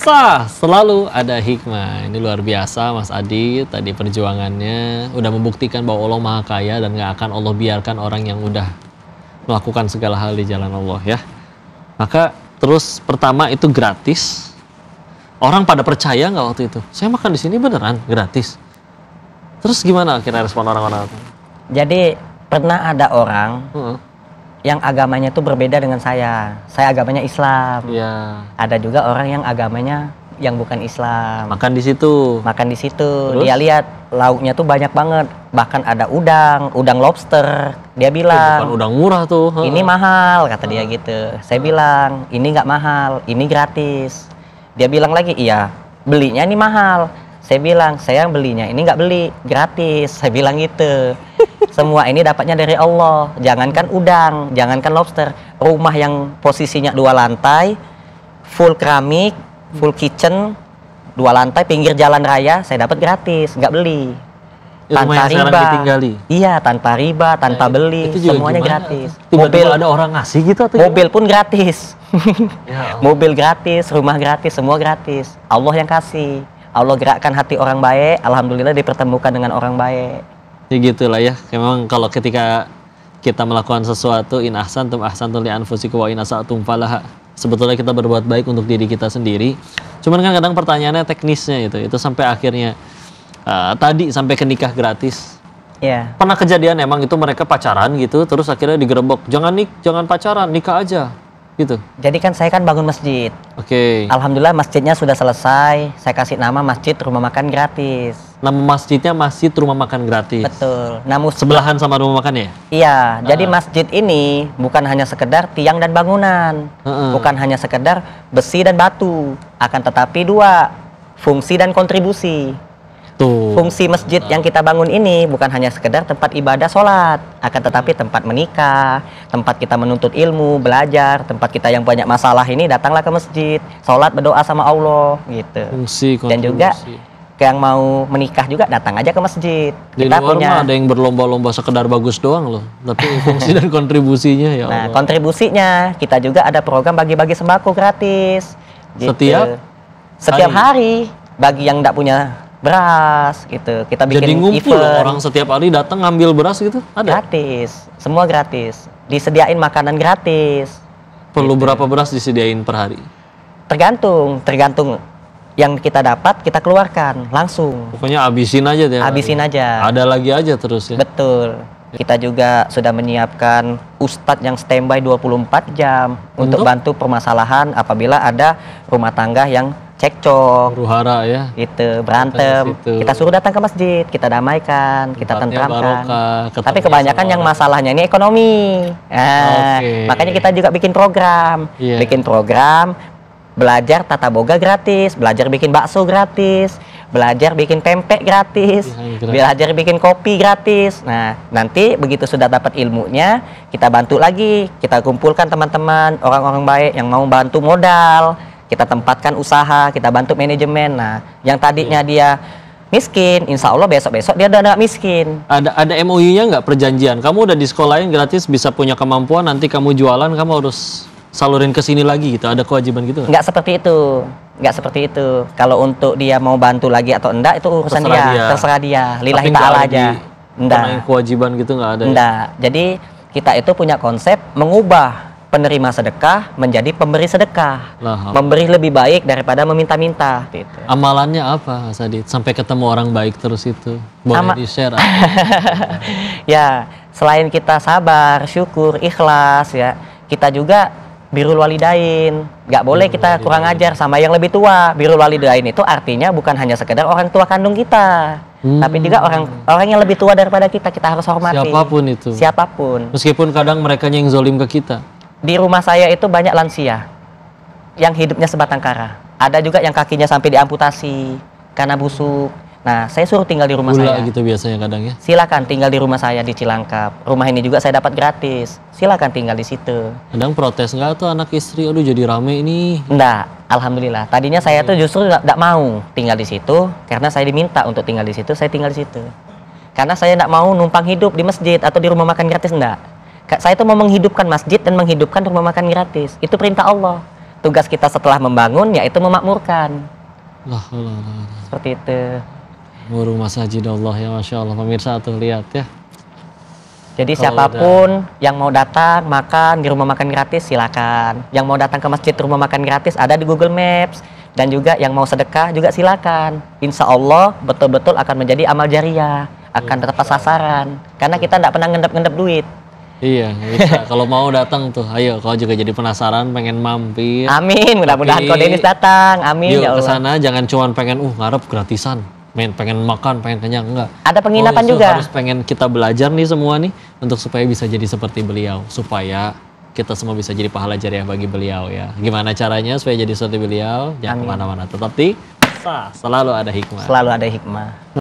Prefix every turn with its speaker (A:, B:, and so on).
A: Pemirsa, selalu ada hikmah. Ini luar biasa Mas Adit, tadi perjuangannya udah membuktikan bahwa Allah Maha Kaya dan gak akan Allah biarkan orang yang udah melakukan segala hal di jalan Allah ya. Maka terus pertama itu gratis. Orang pada percaya nggak waktu itu? Saya makan di sini beneran gratis. Terus gimana akhirnya respon orang-orang?
B: Jadi pernah ada orang yang agamanya itu berbeda dengan saya. Saya agamanya Islam.
A: Iya.
B: Ada juga orang yang agamanya yang bukan Islam.
A: Makan di situ.
B: Makan di situ.
A: Terus?
B: Dia lihat lauknya tuh banyak banget. Bahkan ada udang lobster. Dia bilang,
A: Bukan udang murah tuh.
B: ini mahal, kata dia gitu. Saya bilang, ini nggak mahal, ini gratis. Dia bilang lagi, iya, belinya ini mahal. Saya bilang, saya belinya ini nggak beli, gratis. Saya bilang gitu. Semua ini dapatnya dari Allah. Jangankan udang, jangankan lobster. Rumah yang posisinya 2 lantai, full keramik, full kitchen, 2 lantai, pinggir jalan raya, saya dapat gratis, nggak beli. Tanpa riba. Iya, tanpa riba, tanpa beli, semuanya gimana? Gratis.
A: Mobil ada orang ngasih gitu atau
B: mobil pun gratis.
A: Ya,
B: mobil gratis, rumah gratis, semua gratis. Allah yang kasih. Allah gerakkan hati orang baik, alhamdulillah dipertemukan dengan orang baik.
A: Ya gitulah ya. Memang kalau ketika kita melakukan sesuatu, in ahsantum ahsantum li anfusikum wa in asa'tum falaha. Sebetulnya kita berbuat baik untuk diri kita sendiri. Cuman kan kadang pertanyaannya teknisnya itu sampai akhirnya tadi sampai ke nikah gratis.
B: Iya.
A: Pernah kejadian emang itu mereka pacaran gitu, terus akhirnya digerebek. Jangan pacaran, nikah aja. Gitu.
B: Jadi kan saya kan bangun masjid.
A: Oke.
B: Alhamdulillah masjidnya sudah selesai. Saya kasih nama Masjid Rumah Makan Gratis.
A: Nama masjidnya Masjid Rumah Makan Gratis.
B: Betul. Namun
A: sebelahan sama rumah makan ya?
B: Iya. Jadi masjid ini bukan hanya sekedar tiang dan bangunan, bukan hanya sekedar besi dan batu, akan tetapi 2, fungsi dan kontribusi.
A: Tuh.
B: Fungsi masjid yang kita bangun ini bukan hanya sekedar tempat ibadah sholat, akan tetapi tempat menikah, tempat kita menuntut ilmu, belajar, tempat kita yang banyak masalah ini datanglah ke masjid, sholat, berdoa sama Allah gitu.
A: Fungsi, kontribusi.
B: Dan juga yang mau menikah juga datang aja ke masjid.
A: Di
B: kita
A: luar
B: punya
A: mah ada yang berlomba-lomba sekedar bagus doang loh, tapi fungsi dan kontribusinya ya Allah.
B: Nah, kontribusinya kita juga ada program bagi-bagi sembako gratis. Gitu. Setiap hari bagi yang tidak punya beras gitu. Kita bikin
A: jadi ngumpul
B: event.
A: Orang setiap hari datang ngambil beras gitu? Ada?
B: Gratis. Semua gratis. Disediain makanan gratis.
A: Perlu
B: gitu.
A: berapa beras disediain per hari?
B: Tergantung yang kita dapat kita keluarkan langsung.
A: Pokoknya habisin aja deh.
B: Habisin aja.
A: Ada lagi aja terus ya.
B: Betul. Kita juga sudah menyiapkan ustadz yang standby 24 jam untuk bantu permasalahan apabila ada rumah tangga yang cekcok,
A: huru-hara ya,
B: gitu, berantem, kita suruh datang ke masjid, kita damaikan, kita tentramkan. Tapi kebanyakan yang masalahnya ini ekonomi. Makanya kita juga bikin program, belajar tata boga gratis, belajar bikin bakso gratis, belajar bikin pempek gratis, belajar bikin kopi gratis. Nah, nanti begitu sudah dapat ilmunya, kita bantu lagi, kita kumpulkan teman-teman, orang-orang baik yang mau bantu modal. Kita tempatkan usaha, kita bantu manajemen. Nah, yang tadinya dia miskin, insya Allah besok-besok dia udah nggak miskin.
A: Ada MOU-nya nggak, perjanjian? Kamu udah di sekolahin gratis, bisa punya kemampuan, nanti kamu jualan, kamu harus salurin ke sini lagi gitu. Ada kewajiban gitu?
B: Nggak seperti itu. Nggak seperti itu. Kalau untuk dia mau bantu lagi atau enggak, itu urusan terserah dia. Lillahi ta'ala aja.
A: Enggak. Kewajiban gitu nggak ada?
B: Enggak. Jadi kita itu punya konsep mengubah penerima sedekah menjadi pemberi sedekah, memberi lebih baik daripada meminta-minta. Gitu.
A: Amalannya apa, Mas Adit? Sampai ketemu orang baik terus itu, boleh di-share?
B: Ya, selain kita sabar, syukur, ikhlas, ya, kita juga birrul walidain. Gak boleh kita kurang ajar sama yang lebih tua. Birrul walidain itu artinya bukan hanya sekedar orang tua kandung kita, tapi juga orang yang lebih tua daripada kita harus hormati.
A: Siapapun itu.
B: Siapapun.
A: Meskipun kadang mereka yang zolim ke kita.
B: Di rumah saya itu banyak lansia yang hidupnya sebatang kara. Ada juga yang kakinya sampai diamputasi karena busuk. Nah, saya suruh tinggal di rumah saya.
A: Gitu biasanya kadang ya.
B: Silakan tinggal di rumah saya di Cilangkap. Rumah ini juga saya dapat gratis. Silakan tinggal di situ.
A: Kadang protes nggak tuh anak istri, aduh jadi rame ini.
B: Enggak, alhamdulillah. Tadinya saya tuh justru nggak mau tinggal di situ karena saya diminta untuk tinggal di situ. Saya tinggal di situ. Karena saya nggak mau numpang hidup di masjid atau di rumah makan gratis, enggak. Saya itu mau menghidupkan masjid dan menghidupkan rumah makan gratis. Itu perintah Allah. tugas kita setelah membangun yaitu memakmurkan.
A: Lah, lah, lah.
B: Seperti itu.
A: Muru masajid Allah ya, Masya Allah. Pemirsa tuh lihat ya.
B: Jadi
A: Kalau
B: siapapun yang mau datang makan di rumah makan gratis silakan. Yang mau datang ke masjid rumah makan gratis ada di Google Maps. Dan juga yang mau sedekah juga silakan. Insya Allah betul-betul akan menjadi amal jariah, akan tepat sasaran. Karena kita tidak pernah ngendap-ngendap duit.
A: Iya, bisa. Kalau mau datang tuh, ayo. Kau juga jadi penasaran, pengen mampir.
B: Amin, mudah-mudahan
A: Tapi,
B: kau Denis datang. Amin
A: Yuk
B: ya
A: ke
B: Allah.
A: sana, jangan cuman pengen ngarep gratisan. Pengen makan, pengen kenyang, enggak.
B: Ada penginapan
A: Justru
B: juga.
A: harus pengen kita belajar nih semua nih untuk supaya bisa jadi seperti beliau, supaya kita semua bisa jadi pahala jariah bagi beliau ya. Gimana caranya supaya jadi seperti beliau? Jangan
B: Amin.
A: kemana-mana, tetap di selalu ada hikmah.
B: Selalu ada hikmah.